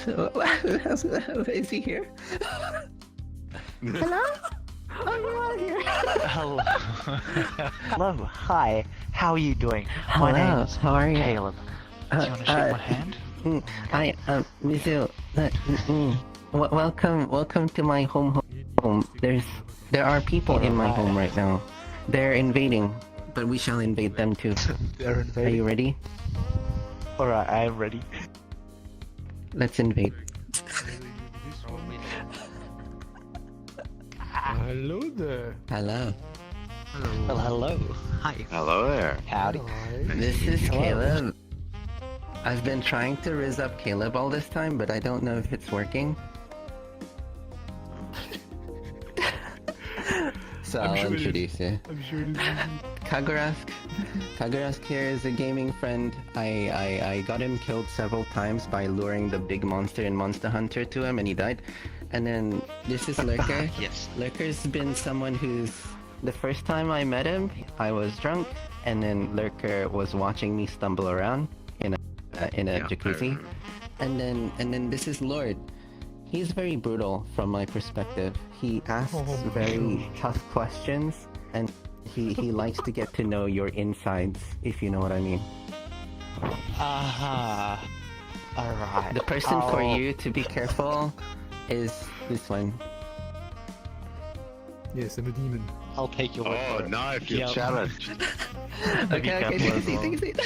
Is he here? Hello? Oh, you are here. Hello. Hello. Hi. How are you doing? My Hello. name is How are you? Caleb. Do you want to shake my hand? Mizu. Welcome to my home. There are people in my home right now. They're invading, but we shall invade them too. They're invading. Are you ready? Alright, I am ready. Let's invade. Hello there. Hello. Well, hello. Hi. Hello there. Howdy. This is Caleb. I've been trying to riz up Caleb all this time, but I don't know if it's working. So I'll introduce you. I'm sure it is. Kagurask here is a gaming friend. I got him killed several times by luring the big monster in Monster Hunter to him, and he died. And then this is Lurker. Yes. Lurker's been someone who's... The first time I met him, I was drunk, and then Lurker was watching me stumble around in a jacuzzi. And then this is Lord. He's very brutal from my perspective. He asks very tough questions, and he likes to get to know your insides, if you know what I mean. Alright. The person for you to be careful is this one. Yes, I'm a demon. I'll take your word Oh, for it. now I feel Yep. challenged. Okay, take a seat, take a seat.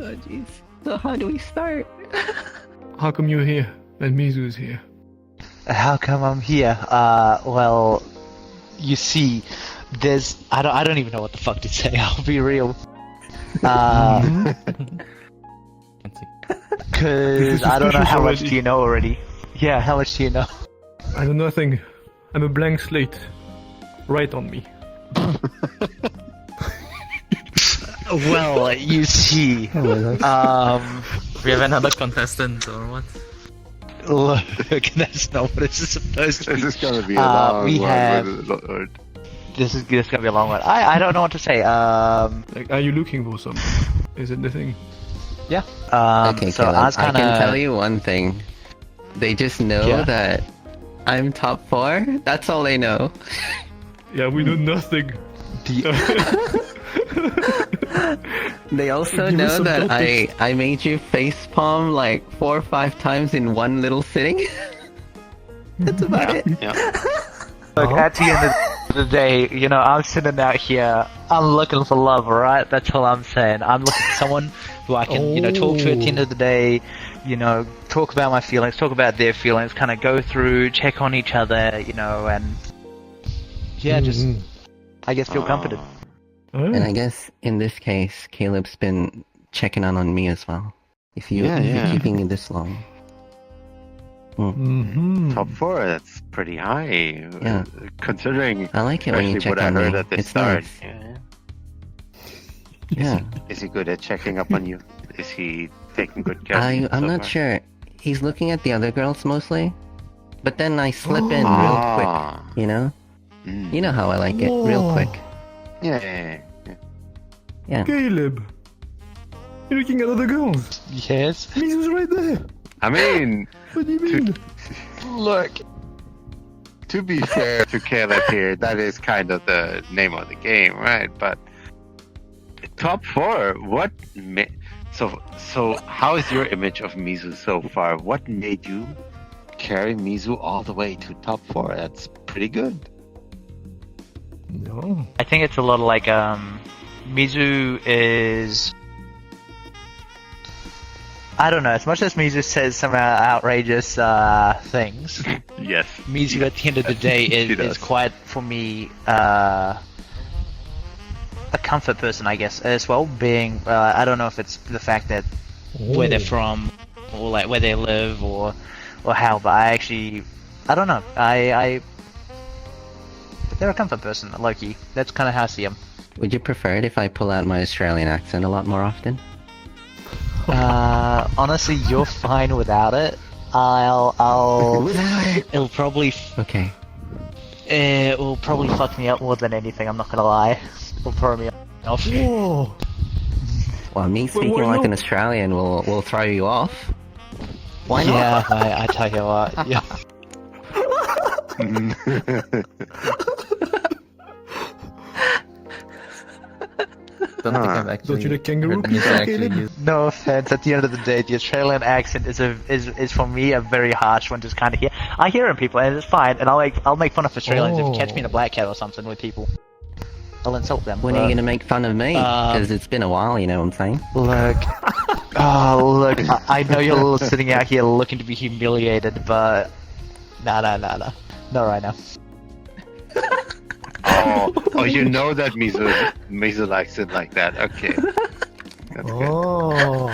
Oh jeez. So how do we start? How come you're here and Mizu's here? How come I'm here? Well, you see, there's... I don't even know what the fuck to say, I'll be real. Cause I don't know how much do you know already. Yeah, how much do you know? I know nothing. I'm a blank slate. Write on me. Well, you see, We have another contestant or what? look, that's not what it's supposed to be. This is gonna be a long we one. have- Lord. This is gonna be a long one. I don't know what to say. Like, are you looking for something? Is it the thing? Yeah. Okay, so Caleb, I was I kinda... can tell you one thing. They just know Yeah. that I'm top 4. That's all they know. Yeah, we know nothing. They also Give us know some that topics. I made you facepalm like 4 or 5 times in one little sitting. That's about it. Yeah. Look, at the end of the day, you know, I'm sitting out here, I'm looking for love, alright? That's all I'm saying. I'm looking for someone who I can, you know, talk to at the end of the day, you know, talk about my feelings, talk about their feelings, kind of go through, check on each other, you know, and... Yeah, just, I guess, feel comforted. And I guess in this case, Caleb's been checking on me as well. If you're keeping it this long. Top 4, that's pretty high. Yeah. Considering I like it when you especially check what I on heard me. at the It's start. nice. Yeah. Yeah. Is he good at checking up on you? Is he taking good care of you I'm so not far? sure. He's looking at the other girls mostly. But then I slip in real Ah. quick, you know? Mm. You know how I like it, real Whoa. quick. Yeah. Yeah. Caleb! You're looking at other girls! Yes? Mizu's right there! I mean, What do you mean? Look. to be fair to Caleb here, that is kind of the name of the game, right? But top 4, what? So how is your image of Mizu so far? What made you carry Mizu all the way to top 4? That's pretty good. No. I think it's a lot like, Mizu is... I don't know, as much as Mizu says some outrageous things, Yes. Mizu at the end of the day She is does. quite, for me, a comfort person, I guess, as well, being, I don't know if it's the fact that where they're from, or like where they live, or how, but I actually, I don't know, they're a comfort person, low-key. That's kind of how I see them. Would you prefer it if I pull out my Australian accent a lot more often? Honestly, you're fine without it. I'll Without it! it'll probably, Okay. it will probably fuck me up more than anything, I'm not gonna lie. It'll throw me off. Whoa! Well, me speaking why like not? an Australian will throw you off. Why not? Yeah, I tell you what. Yeah. Don't think I've actually you like kangaroo heard anything people, actually Caleb? used. No offense. At the end of the day, the Australian accent is for me a very harsh one to kind of hear. I hear in people, and it's fine. And I'll make fun of Australians if you catch me in a black cat or something with people. I'll insult them. When are you gonna make fun of me? Because it's been a while, you know what I'm saying? Look, look. I know you're sitting out here looking to be humiliated, but nah, not right now. Oh, you know that Mizu likes it like that. Okay. That's good. Oh,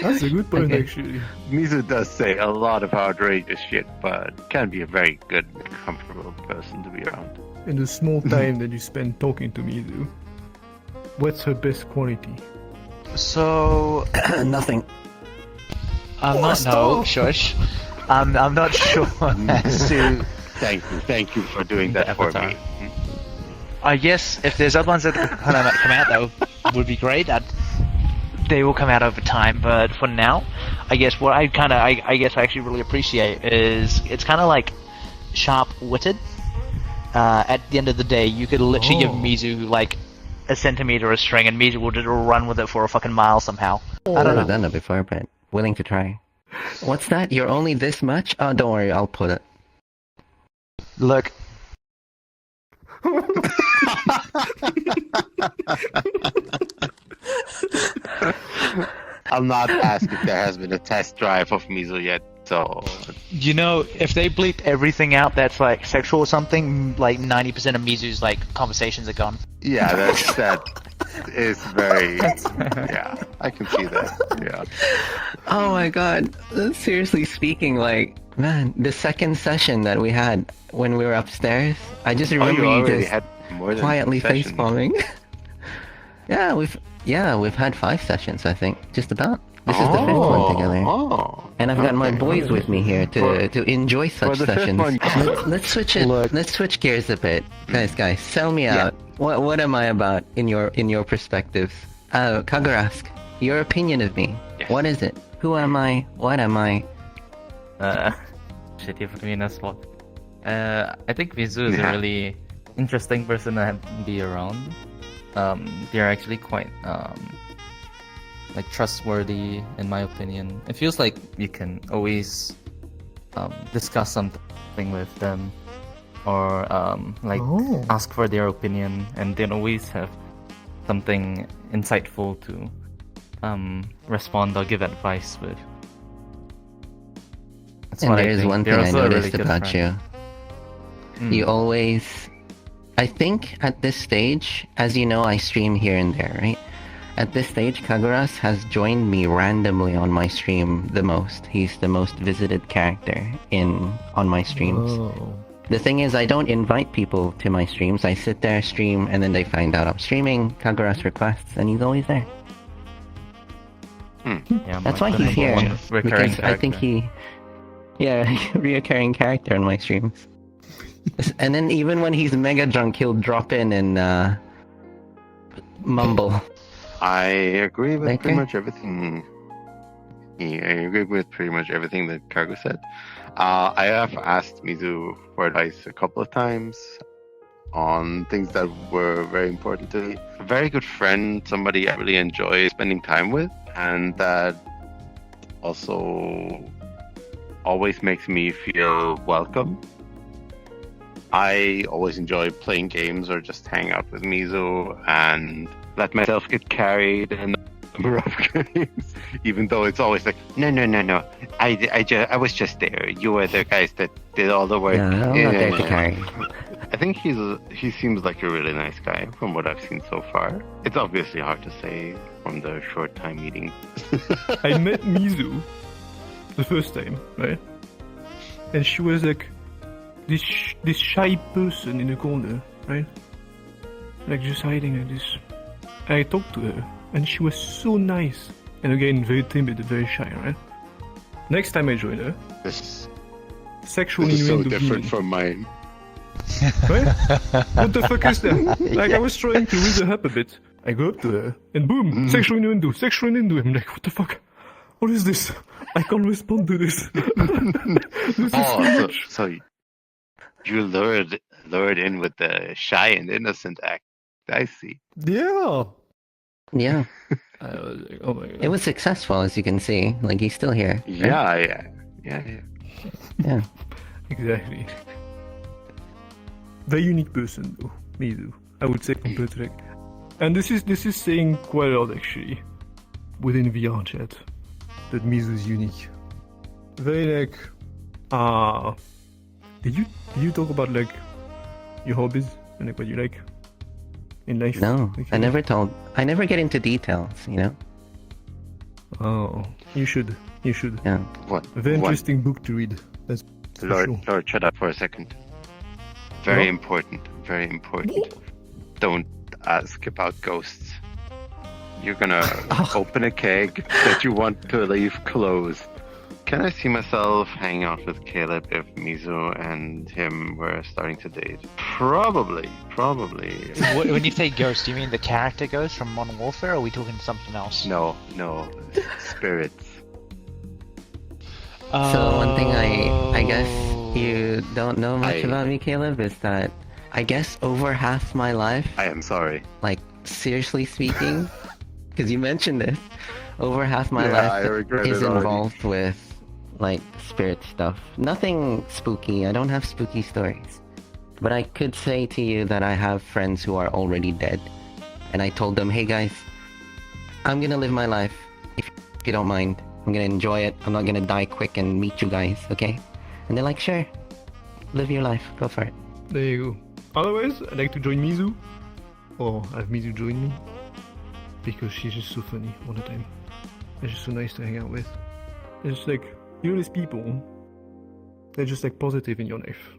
that's a good point Okay. actually. Mizu does say a lot of outrageous shit, but can be a very good, comfortable person to be around. In the small time that you spend talking to Mizu, what's her best quality? So Nothing. I'm not. No, shush. I'm not sure as to. Thank you for doing The that for avatar. me. I guess if there's other ones that come out, that would be great. They will come out over time, but for now, I guess what I actually really appreciate is it's kind of like sharp-witted. At the end of the day, you could literally give Mizu like a centimeter of string, and Mizu will just run with it for a fucking mile somehow. I don't know. Done it before, but willing to try. What's that? You're only this much? Oh, don't worry. I'll put it. Look, I'll not ask if there has been a test drive of Mizu yet, so... you know, if they bleep everything out that's like sexual or something, like 90% of Mizu's like conversations are gone. Yeah, that is very... Yeah, I can see that, yeah. Oh my god. Seriously speaking, like, man, the second session that we had when we were upstairs, I just remember you you already just had more than quietly sessions. face palming. we've had 5 sessions, I think. Just about. This is the 5th one together. Oh, And I've got my okay. boys with me here to enjoy such the 5th sessions. one- Let's switch it. Look. Let's switch gears a bit, guys. Sell me Yeah. out. What am I about in your perspectives? Kagurask, your opinion of me. Yes. What is it? Who am I? What am I? Shit, you put me in a spot. I think Mizu is a Yeah. really interesting person to be around. They're actually quite like trustworthy, in my opinion. It feels like you can always discuss something with them, or like ask for their opinion, and they always have something insightful to respond or give advice with. That's And what I there's think. one They're thing I also a really noticed good about friend. you. You always, I think at this stage, as you know, I stream here and there, right? At this stage, Kaguras has joined me randomly on my stream the most. He's the most visited character on my streams. Oh. The thing is, I don't invite people to my streams. I sit there, stream, and then they find out I'm streaming. Kaguras requests, and he's always there. Yeah, That's I'm why the he's number here. one recurring Because I think character. reoccurring character on my streams. And then even when he's mega drunk, he'll drop in and mumble. I agree with Okay. pretty much everything. Yeah, I agree with pretty much everything that Cargo said. I have asked Mizu for advice a couple of times on things that were very important to me. A very good friend, somebody I really enjoy spending time with, and that also always makes me feel welcome. I always enjoy playing games or just hang out with Mizu and let myself get carried in a number of games, even though it's always like, no. I was just there. You were the guys that did all the work. Yeah, I'm not there to carry. I think he seems like a really nice guy from what I've seen so far. It's obviously hard to say from the short time meeting. I met Mizu the first time, right? And she was like this shy person in the corner, right? Like just hiding like this. I talked to her, and she was so nice. And again, very timid, very shy, right? Next time I join her, This sexual is so innuendo different being. from mine. Right? What the fuck is that? Like I was trying to read her up a bit. I go up to her, and boom, sexual innuendo. I'm like, what the fuck? What is this? I can't respond to this. This is too much. So you lured in with the shy and innocent act. I see. Yeah. Yeah, Oh my god. it was successful, as you can see. Like, he's still here. right? Yeah. Yeah. Exactly. Very unique person, though, Mizu. I would say compared to like, and this is saying quite a lot actually within VRChat that Mizu is unique. Very like, did you talk about like your hobbies and like what you like in life? No, Like, I never get into details, you know? Oh, you should. Yeah. What? A very what? interesting book to read. That's for sure. Lord, shut up for a second. Very What? important. Very important. Don't ask about ghosts. You're gonna open a keg that you want to leave closed. Can I see myself hanging out with Caleb if Mizu and him were starting to date? Probably. When you say ghost, do you mean the character ghost from Modern Warfare, or are we talking something else? No, spirits. So one thing I guess you don't know much about me, Caleb, is that I guess over half my life, I am sorry. like seriously speaking, because you mentioned this, over half my I life regret is it already. involved with like spirit stuff. Nothing spooky. I don't have spooky stories. But I could say to you that I have friends who are already dead. And I told them, hey guys, I'm gonna live my life. If you don't mind, I'm gonna enjoy it. I'm not gonna die quick and meet you guys, okay? And they're like, sure, live your life, go for it. There you go. Otherwise, I'd like to join Mizu, or have Mizu join me, because she's just so funny all the time. It's just so nice to hang out with. It's just like, you know, these people, they're just like positive in your life,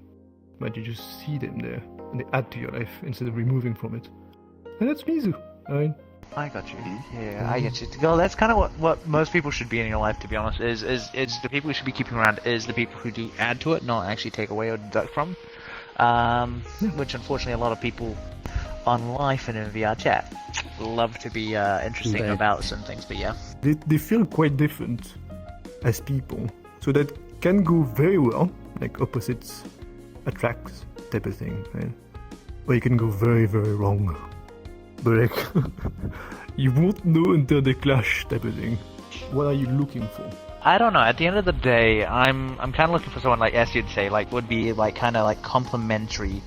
but you just see them there, and they add to your life instead of removing from it. And that's Mizu, alright? I got you. Yeah, I get you. Well, that's kind of what most people should be in your life, to be honest. Is the people you should be keeping around is the people who do add to it, not actually take away or deduct from. Which unfortunately a lot of people on life and in VRChat love to be interesting Right. about some things, but yeah. They feel quite different as people, so that can go very well, like opposites attracts type of thing, right? Or you can go very, very wrong. But like, you won't know until they clash type of thing. What are you looking for? I don't know. At the end of the day, I'm kind of looking for someone like, as you'd say, like would be like kind of like complementary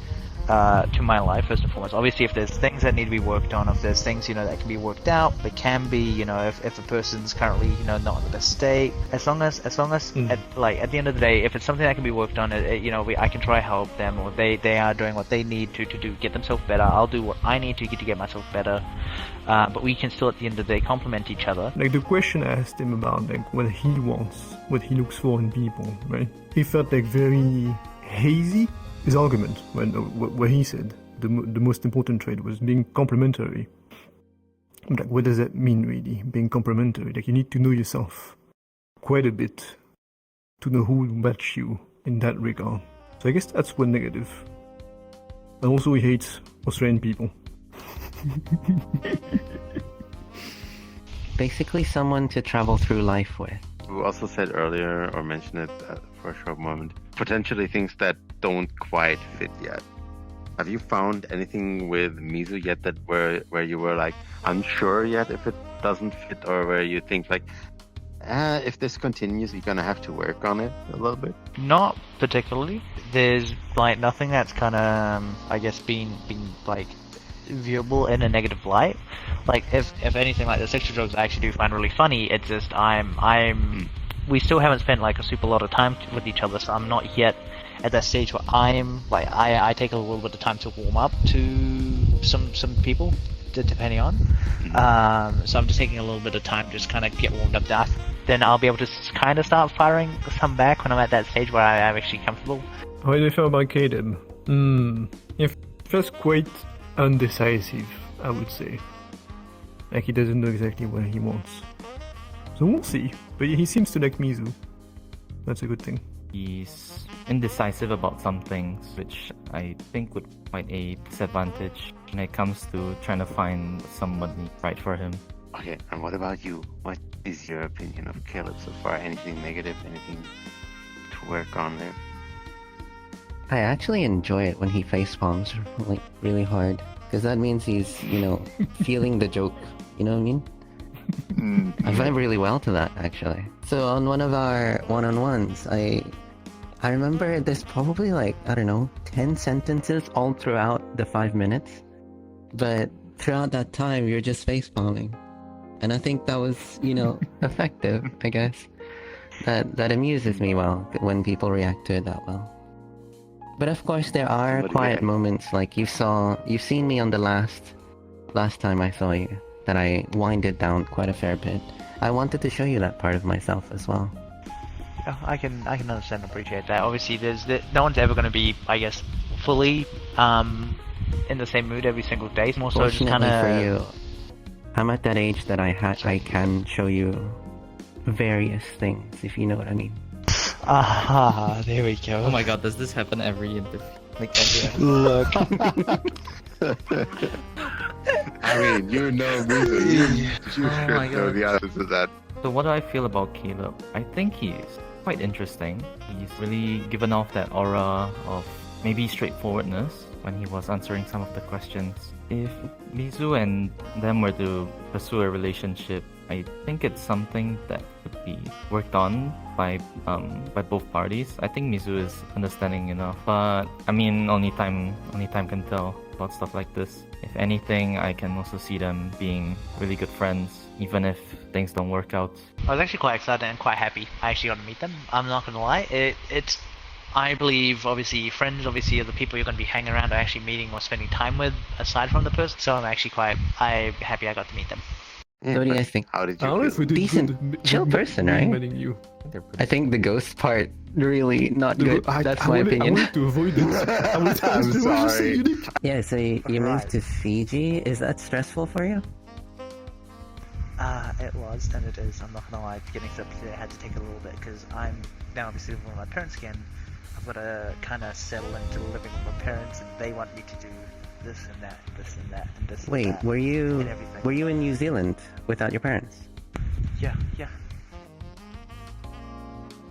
to my life first and foremost. Obviously, if there's things that need to be worked on, if there's things that can be worked out, they can be. If a person's currently not in the best state, as long as at the end of the day, if it's something that can be worked on, I can try help them, or they are doing what they need to do get themselves better. I'll do what I need to get myself better. But we can still at the end of the day complement each other. Like the question I asked him about like what he wants, what he looks for in people, right? He felt like very hazy. His argument, where he said the most important trait was being complementary. I'm like, what does that mean really? Being complementary, like you need to know yourself quite a bit to know who will match you in that regard. So I guess that's one negative. And also he hates Australian people. Basically someone to travel through life with. You also said earlier, or mentioned it for a short moment, potentially things that don't quite fit yet. Have you found anything with Mizu yet that where you were like unsure yet if it doesn't fit, or where you think like, if this continues, you're gonna have to work on it a little bit? Not particularly. There's like nothing that's kind of I guess being like viewable in a negative light. Like if anything, like the sexual jokes I actually do find really funny. It's just we still haven't spent like a super lot of time with each other, so I'm not yet at that stage where I'm like I take a little bit of time to warm up to some people, depending on. So I'm just taking a little bit of time, just kind of get warmed up. Then I'll be able to kind of start firing some back when I'm at that stage where I'm actually comfortable. How do you feel about Caleb? He feels quite undecisive, I would say. Like he doesn't know exactly what he wants. So we'll see. But he seems to like Mizu. That's a good thing. he's indecisive about some things, which I think would quite a disadvantage when it comes to trying to find somebody right for him. Okay, and what about you? What is your opinion of Caleb so far? Anything negative? Anything to work on there? I actually enjoy it when he face palms like really hard, because that means he's, you know, feeling the joke. You know what I mean? I vibe really well to that, actually. So on one of our one-on-ones, I remember there's probably like, I don't know, 10 sentences all throughout the 5 minutes. But throughout that time, you're just face palming. And I think that was, you know, effective, I guess. That amuses me well when people react to it that well. But of course, there are quiet moments, like you've seen me on the last time I saw you, that I winded down quite a fair bit. I wanted to show you that part of myself as well. Yeah, I can understand and appreciate that. Obviously, no one's ever going to be, I guess, fully in the same mood every single day. It's more so just kind of. For you, I'm at that age that I can show you various things, if you know what I mean. Ah, there we go. Oh my god, does this happen every interview? Like every Look. I mean, you know Mizu. You should my know God. the answer to that. So what do I feel about Caleb? I think he's quite interesting. He's really given off that aura of maybe straightforwardness when he was answering some of the questions. If Mizu and them were to pursue a relationship, I think it's something that could be worked on by both parties. I think Mizu is understanding enough, but I mean, only time can tell about stuff like this. If anything, I can also see them being really good friends, even if things don't work out. I was actually quite excited and quite happy I actually got to meet them. I'm not gonna lie. It's I believe obviously friends are the people you're gonna be hanging around or actually meeting or spending time with aside from the person. So I'm happy I got to meet them. So what do you guys think? How did I don't know you if we feel? did Decent, good chill person, right? meeting you. They're pretty I think the ghost part really not good. That's my I opinion. wanted to avoid it. I'm sorry. Yeah, so you Right. moved to Fiji. Is that stressful for you? It was, and it is. I'm not gonna lie. Getting set up today, I had to take a little bit because I'm now obviously living with my parents again. I've got to kind of settle into living with my parents, and they want me to do this and that, this and that, and this. Wait, and that, were you and everything. were you in New Zealand without your parents? Yeah.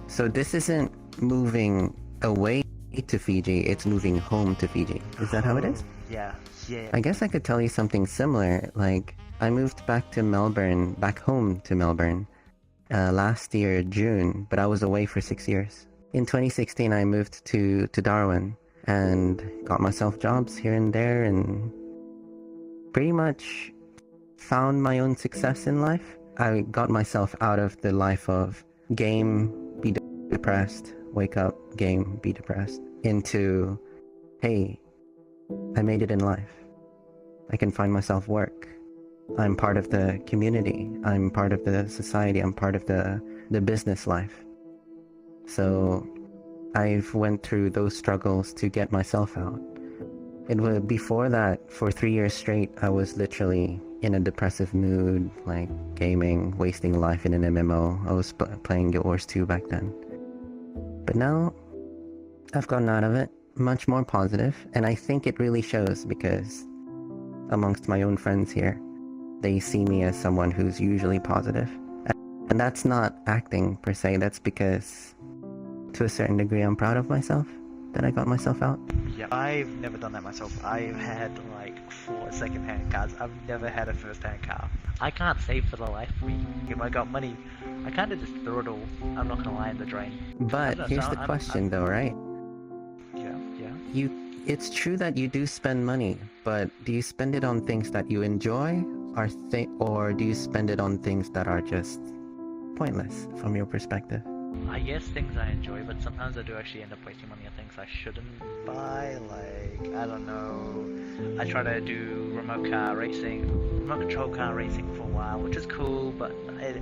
So this isn't moving away to Fiji, it's moving home to Fiji. Is that how it is? Yeah. I guess I could tell you something similar. Like, I moved back home to Melbourne, last year, June, but I was away for 6 years. In 2016, I moved to Darwin and got myself jobs here and there and pretty much found my own success in life. I got myself out of the life of game, be depressed, wake up, game, be depressed, into, hey, I made it in life. I can find myself work. I'm part of the community. I'm part of the society. I'm part of the business life. So I've went through those struggles to get myself out. It was before that, for 3 years straight, I was literally in a depressive mood, like gaming, wasting life in an MMO. I was playing Guild Wars 2 back then. But now, I've gotten out of it, much more positive, and I think it really shows because amongst my own friends here, they see me as someone who's usually positive. And that's not acting per se, that's because to a certain degree I'm proud of myself that I got myself out. Yeah, I've never done that myself. I've had like 4 second-hand cars. I've never had a first-hand car. I can't save for the life of me. If I got money, I kind of just throw it all. I'm not gonna lie, in the drain. But here's the question though, right? Yeah. It's true that you do spend money, but do you spend it on things that you enjoy, or do you spend it on things that are just pointless from your perspective? I guess things I enjoy, but sometimes I do actually end up wasting money on things I shouldn't buy. Like, I don't know, I try to do remote control car racing for a while, which is cool, but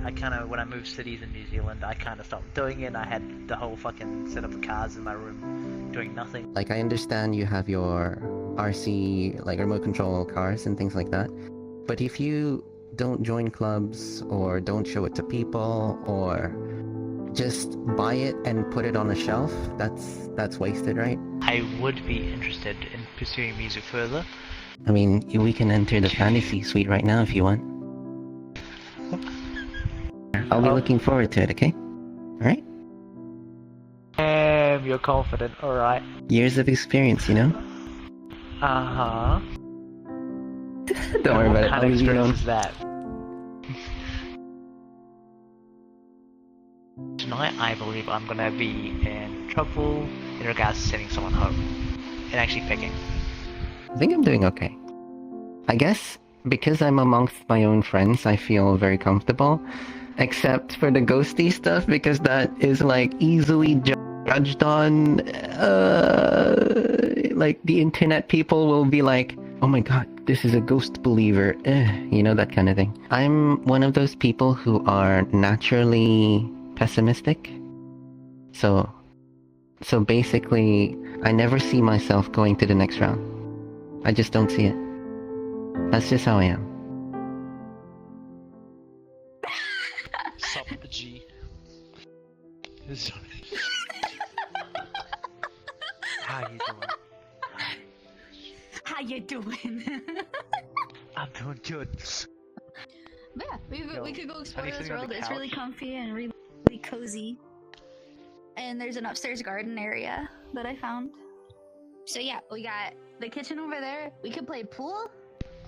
I kind of, when I moved cities in New Zealand, I kind of stopped doing it. I had the whole fucking set of cars in my room doing nothing. Like, I understand you have your RC, like remote control cars and things like that, but if you don't join clubs or don't show it to people or just buy it and put it on a shelf, that's wasted, right? I would be interested in pursuing Mizu further. I mean, we can enter the fantasy suite right now if you want. I'll be looking forward to it, okay? Alright? You're confident, alright. Years of experience, you know? Uh-huh. Don't worry about it. What kind I'll of leave you alone. experience is that? Tonight, I believe I'm gonna be in trouble in regards to sending someone home. And actually picking. I think I'm doing okay. I guess because I'm amongst my own friends, I feel very comfortable. Except for the ghosty stuff, because that is like easily judged on. Like the internet people will be like, oh my god, this is a ghost believer. You know, that kind of thing. I'm one of those people who are naturally pessimistic. So basically, I never see myself going to the next round. I just don't see it. That's just how I am. Sup, G. How you doing? How you doing? I'm doing good. Yeah, we could go explore Honey this sitting on world. the It's really couch. comfy and really cozy. And there's an upstairs garden area that I found. So yeah, we got the kitchen over there. We could play pool.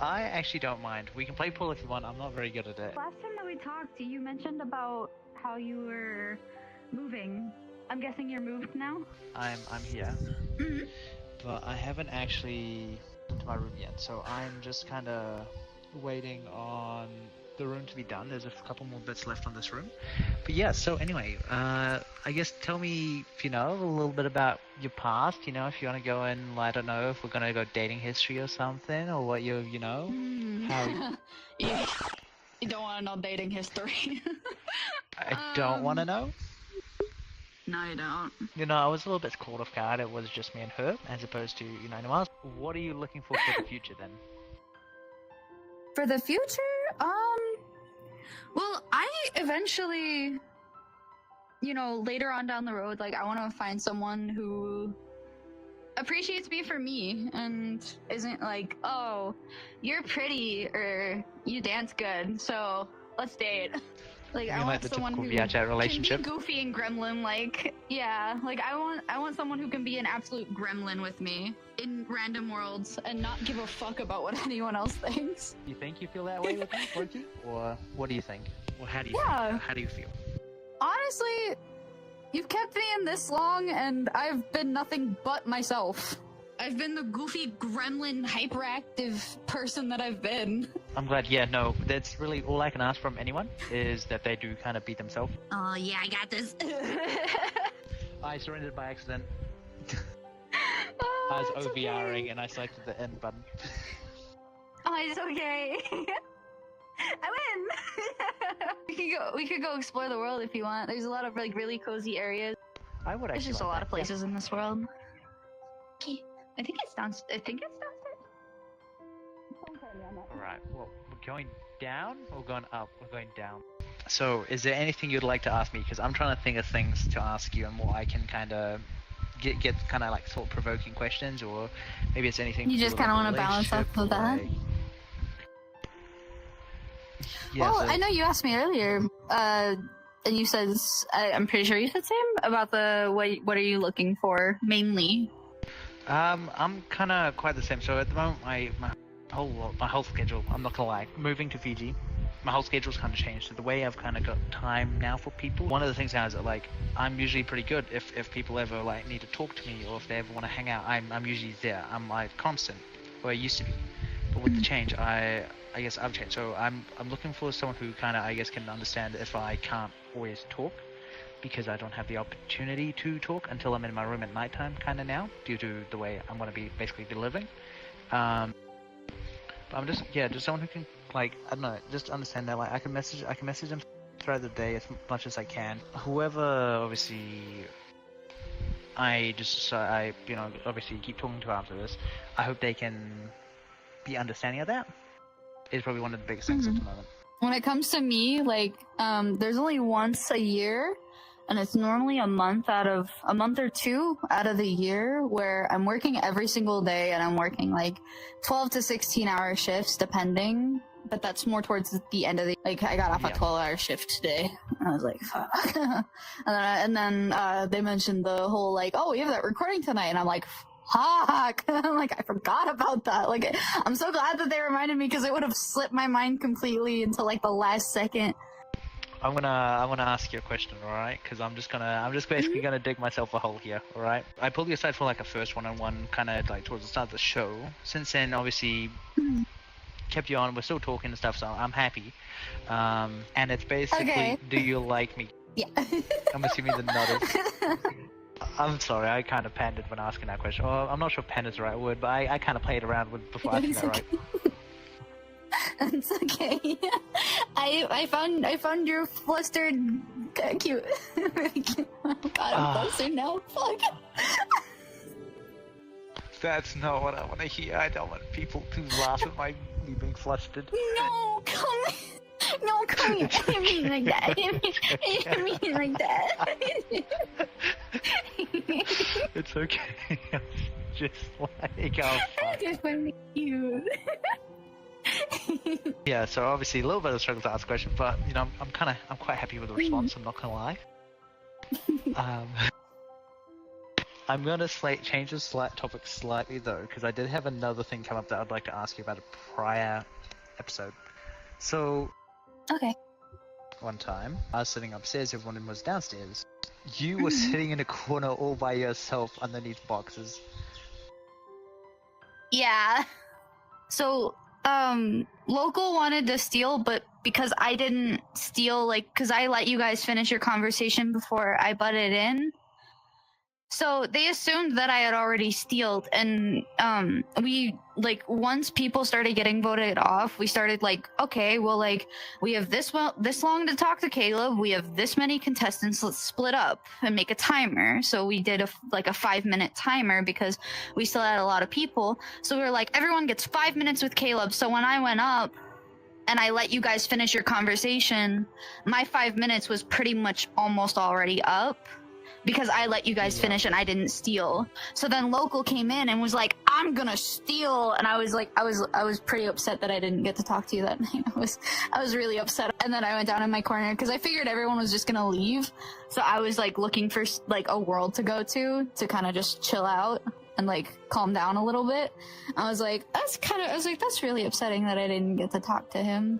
I actually don't mind. We can play pool if you want. I'm not very good at it. Last time that we talked, you mentioned about how you were moving. I'm guessing you're moved now? I'm here, Mhm. but I haven't actually into my room yet. So I'm just kind of waiting on the room to be done. There's a couple more bits left on this room. But yeah, so anyway, I guess tell me, you know, a little bit about your past, you know, if you want to go in, I don't know, if we're going to go dating history or something, or what you know, how... You don't want to know dating history. I don't want to know. No, you don't. You know, I was a little bit caught off guard. It was just me and her, as opposed to, you know, anyone else. What are you looking for the future then? For the future, well, I eventually, you know, later on down the road, like, I want to find someone who appreciates me for me and isn't like, oh, you're pretty or you dance good, so let's date. Like, You I mean want like the someone typical who VRChat relationship? can be goofy and gremlin, like, yeah, like I want someone who can be an absolute gremlin with me in random worlds and not give a fuck about what anyone else thinks. You think you feel that way with me, Loki? Or what do you think? Or how do you Yeah. think? How do you feel? Honestly, you've kept me in this long and I've been nothing but myself. I've been the goofy gremlin hyperactive person that I've been. I'm glad, yeah, no, that's really all I can ask from anyone, is that they do kind of be themselves. Oh yeah, I got this. I surrendered by accident. Oh, I was it's OVRing okay. and I selected the end button. Oh, it's okay. I win. we could go explore the world if you want. There's a lot of like really cozy areas. I would There's actually just a like lot that, of places in this world. Okay, I think it's downstairs. Alright, well, we're going down or going up? We're going down. So, is there anything you'd like to ask me? Because I'm trying to think of things to ask you and what I can kind of get kind of like thought-provoking questions, or maybe it's anything. You just kind of wanna balance off of that? Yeah, Well, so- I know you asked me earlier, and you said, I'm pretty sure you said same about the what are you looking for mainly? I'm kind of quite the same. So at the moment, my whole schedule, I'm not gonna lie, moving to Fiji, my whole schedule's kind of changed. So the way I've kind of got time now for people, one of the things now is that like I'm usually pretty good if people ever like need to talk to me or if they ever want to hang out, I'm usually there. I'm like constant, or I used to be. But with the change, I guess I've changed. So I'm looking for someone who kind of I guess can understand if I can't always talk, because I don't have the opportunity to talk until I'm in my room at nighttime kind of now, due to the way I'm going to be basically living. But I'm just someone who can, like, I don't know, just understand that, like, I can message them throughout the day as much as I can. Whoever, obviously, I obviously keep talking to after this, I hope they can be understanding of that. Is probably one of the biggest things at the moment. When it comes to me, like, there's only once a year and it's normally a month or two out of the year where I'm working every single day, and I'm working like 12 to 16-hour shifts depending, but that's more towards the end of the, like, I got off a 12-hour shift today, and I was like, fuck. and then they mentioned the whole, like, oh, we have that recording tonight, and I'm like, fuck. I'm like, I forgot about that. Like, I'm so glad that they reminded me, because it would have slipped my mind completely until like the last second. I'm gonna ask you a question, alright? Because I'm just basically gonna dig myself a hole here, alright? I pulled you aside for like a first one-on-one, kind of like towards the start of the show. Since then, obviously, kept you on. We're still talking and stuff, so I'm happy. And it's basically, Okay. do you like me? Yeah. I'm assuming the nod is. I'm sorry, I kind of pandered when asking that question. Well, I'm not sure pandered is the right word, but I kind of played around with before asking that, right? It's okay. I found your flustered cute. Oh god, I'm closer now. Fuck. That's not what I want to hear. I don't want people to laugh at me being flustered. No, come here. I didn't mean like that. I didn't mean like that. It's okay. I'm just like, oh, fuck. Just want to be cute. Yeah, so obviously a little bit of a struggle to ask a question, but you know, I'm quite happy with the response. I'm not gonna lie. I'm gonna change the topic slightly though, because I did have another thing come up that I'd like to ask you about a prior episode. So, Okay. one time I was sitting upstairs, everyone was downstairs. You were sitting in a corner all by yourself underneath boxes. Yeah. So, local wanted to steal, but because I didn't steal, like, because I let you guys finish your conversation before I butted in, so they assumed that I had already stealed, and we, like, once people started getting voted off, we started like, okay, well, like, we have this long to talk to Caleb, we have this many contestants, let's split up and make a timer. So we did a 5-minute timer because we still had a lot of people. So we were like, everyone gets 5 minutes with Caleb. So when I went up and I let you guys finish your conversation, my 5 minutes was pretty much almost already up, because I let you guys finish and I didn't steal. So then local came in and was like, I'm gonna steal, and I was like, I was pretty upset that I didn't get to talk to you that night. I was really upset. And then I went down in my corner because I figured everyone was just gonna leave. So I was like looking for like a world to go to kind of just chill out and like calm down a little bit. I was like, that's really upsetting that I didn't get to talk to him.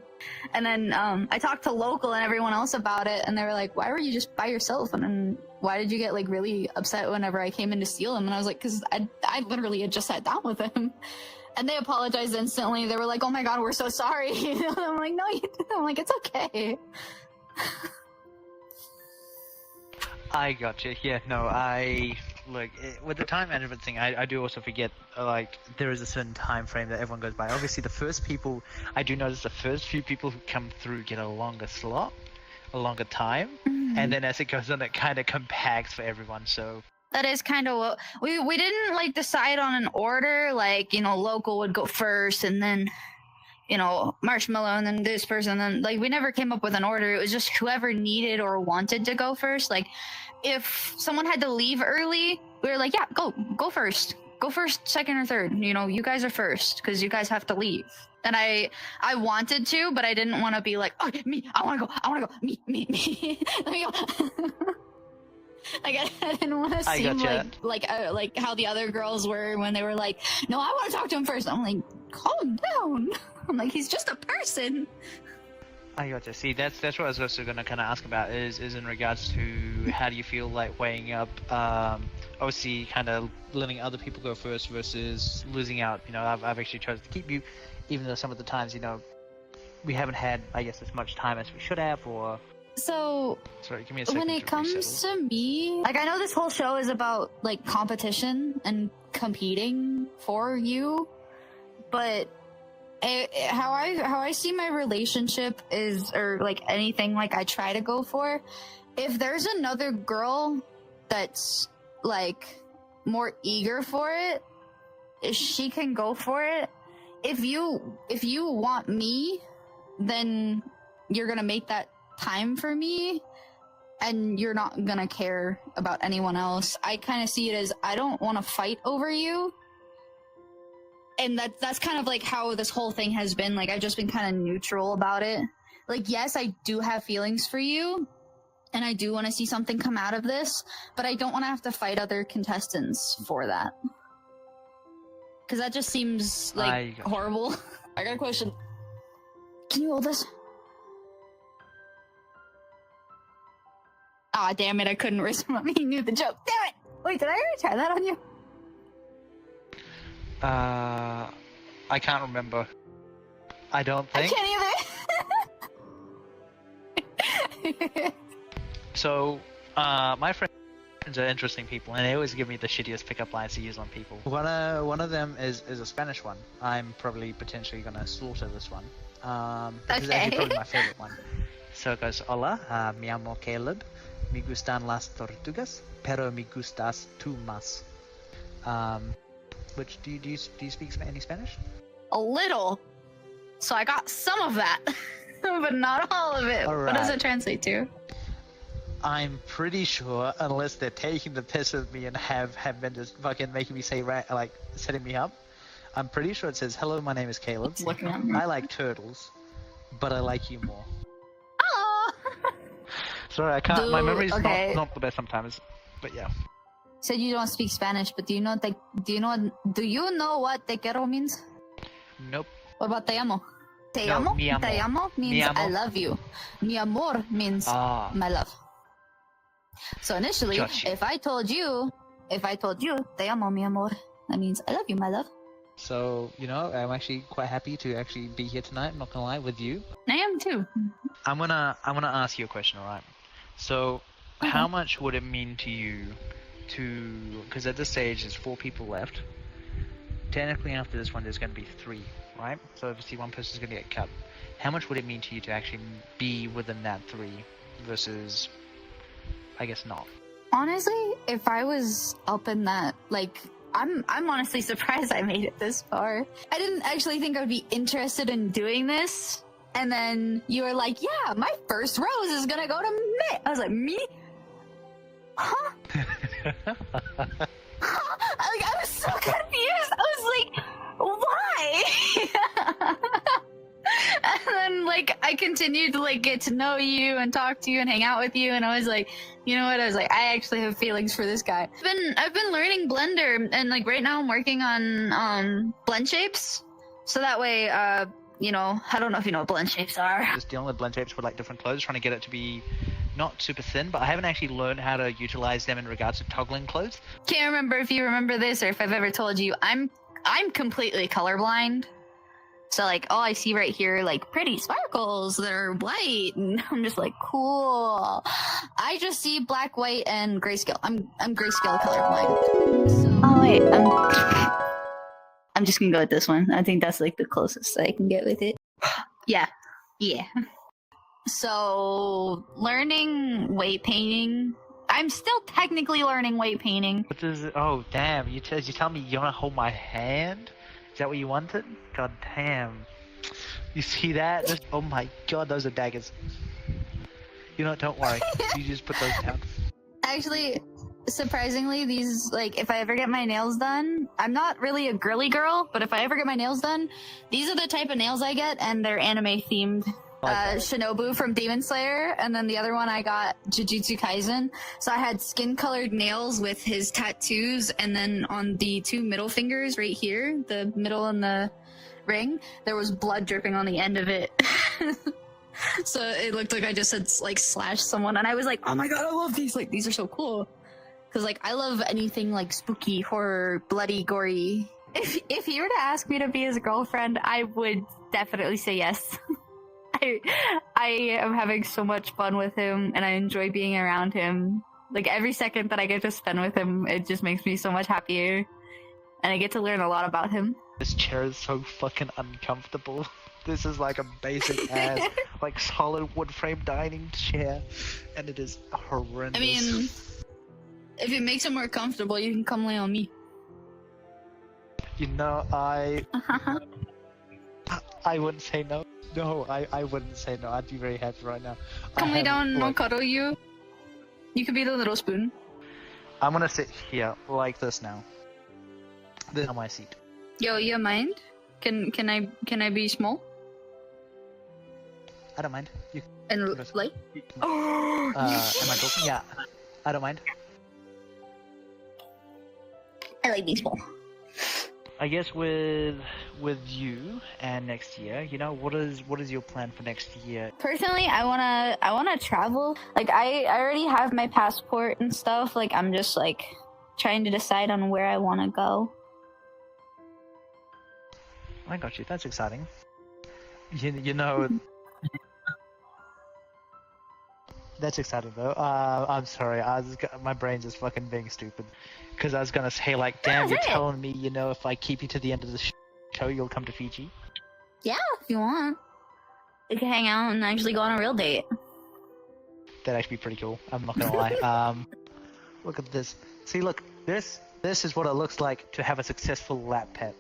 And then I talked to local and everyone else about it, and they were like, why were you just by yourself? And then why did you get like really upset whenever I came in to steal him? And I was like, because I literally had just sat down with him. And they apologized instantly. They were like, oh my god, we're so sorry. I'm like, no, you didn't. I'm like, it's okay. I gotcha. Yeah, no, look, with the time management thing, I do also forget, like, there is a certain time frame that everyone goes by. Obviously, I do notice the first few people who come through get a longer slot, a longer time, and then as it goes on, it kind of compacts for everyone, so... That is kind of what... We didn't, like, decide on an order, like, you know, local would go first, and then, you know, Marshmallow, and then this person, and then, like, we never came up with an order. It was just whoever needed or wanted to go first. Like, if someone had to leave early, we were like, yeah, go first. Go first, second, or third. You know, you guys are first, because you guys have to leave. And I wanted to, but I didn't want to be like, oh, me, I want to go, me. Let me go. Like, I didn't want to seem like how the other girls were when they were like, no, I want to talk to him first. I'm like, calm down. I'm like, he's just a person. I gotcha. See, that's what I was also going to kind of ask about is in regards to how do you feel like weighing up, obviously kind of letting other people go first versus losing out. You know, I've actually chosen to keep you, even though some of the times, you know, we haven't had, I guess, as much time as we should have, or... So, sorry, give me a second when it comes to me, like, I know this whole show is about, like, competition and competing for you, but how I see my relationship is, or, like, anything, like, I try to go for, if there's another girl that's, like, more eager for it, she can go for it. If you want me, then you're gonna make that time for me, and you're not gonna care about anyone else. I kind of see it as I don't want to fight over you. And that's kind of like how this whole thing has been. Like, I've just been kind of neutral about it. Like, yes, I do have feelings for you, and I do want to see something come out of this, but I don't want to have to fight other contestants for that. Because that just seems, like, horrible. I got a question. Can you hold this? Aw, damn it, I couldn't respond. He knew the joke. Damn it! Wait, did I already try that on you? I can't remember. I don't think. I can't either. So, my friends are interesting people, and they always give me the shittiest pickup lines to use on people. One of them is a Spanish one. I'm probably potentially gonna slaughter this one. This is actually probably my favorite one. So it goes, Hola, me llamo Caleb. Me gustan las tortugas, pero me gustas tú más. Which do you speak any Spanish? A little. So I got some of that, but not all of it. All What does right. it translate to? I'm pretty sure, unless they're taking the piss with me and have been just fucking making me say like setting me up, I'm pretty sure it says, "Hello, my name is Caleb. It's looking at me. I like turtles, but I like you more." Oh! Sorry, I can't. My Dude, memory's okay. not the best sometimes, but yeah. Said you don't speak Spanish, but do you know what te quiero means? Nope. What about te amo? Te No, amo? mi amor. Te amo means Mi I amor. love you. Mi amor means Ah. my love. So initially, Gotcha. if I told you te amo mi amor, that means I love you, my love. So I'm actually quite happy to actually be here tonight. I'm not gonna lie with you. I am too. I'm gonna ask you a question, alright? So, how much would it mean to you because at this stage there's 4 people left. Technically after this one there's going to be 3, right? So obviously one person's going to get cut. How much would it mean to you to actually be within that 3 versus, I guess, not? Honestly, if I was up in that, like, I'm honestly surprised I made it this far. I didn't actually think I would be interested in doing this. And then you were like, yeah, my first rose is gonna go to me. I was like, me? Huh? I was so confused. I was like, why? And then, like, I continued to, like, get to know you and talk to you and hang out with you, and I was like, you know what? I was like, I actually have feelings for this guy. I've been learning Blender, and, like, right now I'm working on blend shapes, so that way, I don't know if you know what blend shapes are. Just dealing with blend shapes with like different clothes, trying to get it to be not super thin, but I haven't actually learned how to utilize them in regards to toggling clothes. Can't remember if you remember this or if I've ever told you, I'm completely colorblind. So, like, all I see right here, like, pretty sparkles that are white, and I'm just like, cool. I just see black, white, and grayscale. I'm grayscale colorblind. So... Oh wait, I'm just gonna go with this one. I think that's like the closest I can get with it. Yeah. So, learning weight painting. I'm still technically learning weight painting. What does it? Oh damn! You tell me you want to hold my hand? Is that what you wanted? God damn! You see that? Oh my god, those are daggers. Don't worry. You just put those down. Actually, surprisingly, these, like, if I ever get my nails done, I'm not really a girly girl, but if I ever get my nails done, these are the type of nails I get, and they're anime themed. Shinobu from Demon Slayer, and then the other one I got Jujutsu Kaisen. So I had skin-colored nails with his tattoos, and then on the 2 middle fingers right here, the middle and the ring, there was blood dripping on the end of it. So it looked like I just had, like, slashed someone, and I was like, oh my god, I love these! Like, these are so cool. Because, like, I love anything, like, spooky, horror, bloody, gory. If he were to ask me to be his girlfriend, I would definitely say yes. I am having so much fun with him, and I enjoy being around him. Like, every second that I get to spend with him, it just makes me so much happier. And I get to learn a lot about him. This chair is so fucking uncomfortable. This is like a basic ass, like solid wood frame dining chair, and it is horrendous. I mean, if it makes it more comfortable, you can come lay on me. I wouldn't say no. No, I wouldn't say no. I'd be very happy right now. Come lay down and I'll cuddle you. You could be the little spoon. I'm gonna sit here like this now. This is my seat. Yo, you mind? Can I be small I don't mind. You. and light? Am I talking? Yeah. I don't mind. I like being small. I guess with you and next year, you know, what is your plan for next year? Personally, I wanna travel. Like I already have my passport and stuff. Like I'm just like trying to decide on where I want to go. I got you. That's exciting. You know. That's exciting though. I'm sorry. My brain's just fucking being stupid. Because I was gonna say like, damn, you're telling me, you know, if I keep you to the end of the show, you'll come to Fiji. Yeah, if you want, we can hang out and actually go on a real date. That'd actually be pretty cool. I'm not gonna lie. Look at this. See, look, this is what it looks like to have a successful lap pet.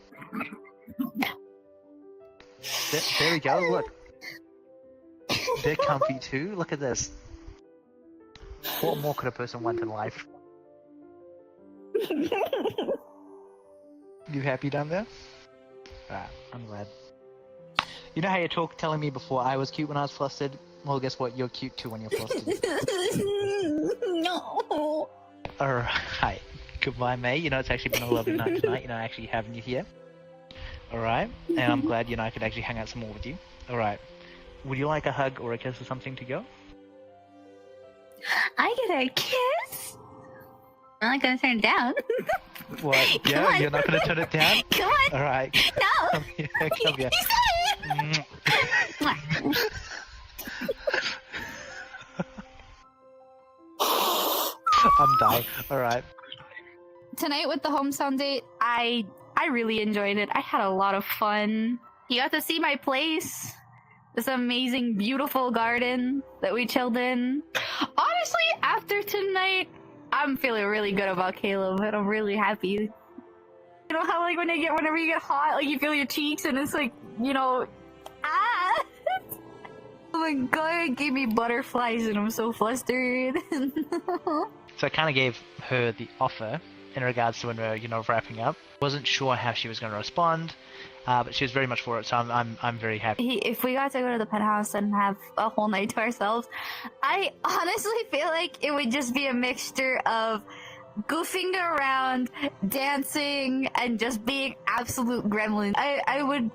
There we go. Look, they're comfy too. Look at this. What more could a person want in life? You happy down there? Alright, I'm glad. You know how you're telling me before I was cute when I was flustered? Well, guess what? You're cute too when you're flustered. No. Alright. Goodbye, May. You know, it's actually been a lovely night tonight, you know, actually having you here. Alright. And I'm glad, you know, I could actually hang out some more with you. Alright. Would you like a hug or a kiss or something to go? I get a kiss. I'm not gonna turn it down. What? Come Yeah, on. you're not gonna turn it down? Come on. Alright. No. Come here, come here. You said it. I'm dying. Alright. Tonight with the home sound date, I really enjoyed it. I had a lot of fun. You got to see my place. This amazing, beautiful garden that we chilled in. Honestly, after tonight, I'm feeling really good about Caleb, and I'm really happy. You know how like whenever you get hot, like you feel your cheeks, and it's like, you know, ah. Oh my god, it gave me butterflies, and I'm so flustered. So I kind of gave her the offer in regards to when we're, you know, wrapping up. Wasn't sure how she was going to respond, but she was very much for it. So I'm very happy. If we got to go to the penthouse and have a whole night to ourselves, I honestly feel like it would just be a mixture of goofing around, dancing, and just being absolute gremlins. I would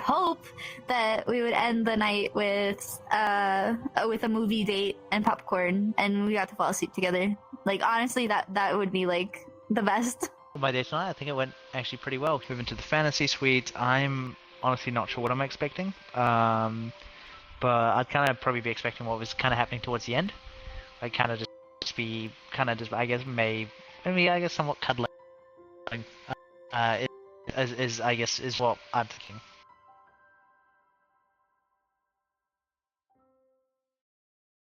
hope that we would end the night with a movie date and popcorn, and we got to fall asleep together. Like honestly, that would be like the best. My day tonight, I think it went actually pretty well. Moving to the fantasy suite, I'm honestly not sure what I'm expecting. But I'd kind of probably be expecting what was kind of happening towards the end. Like kind of just be kind of just, I guess, I guess somewhat cuddling. Is I guess is what I'm thinking.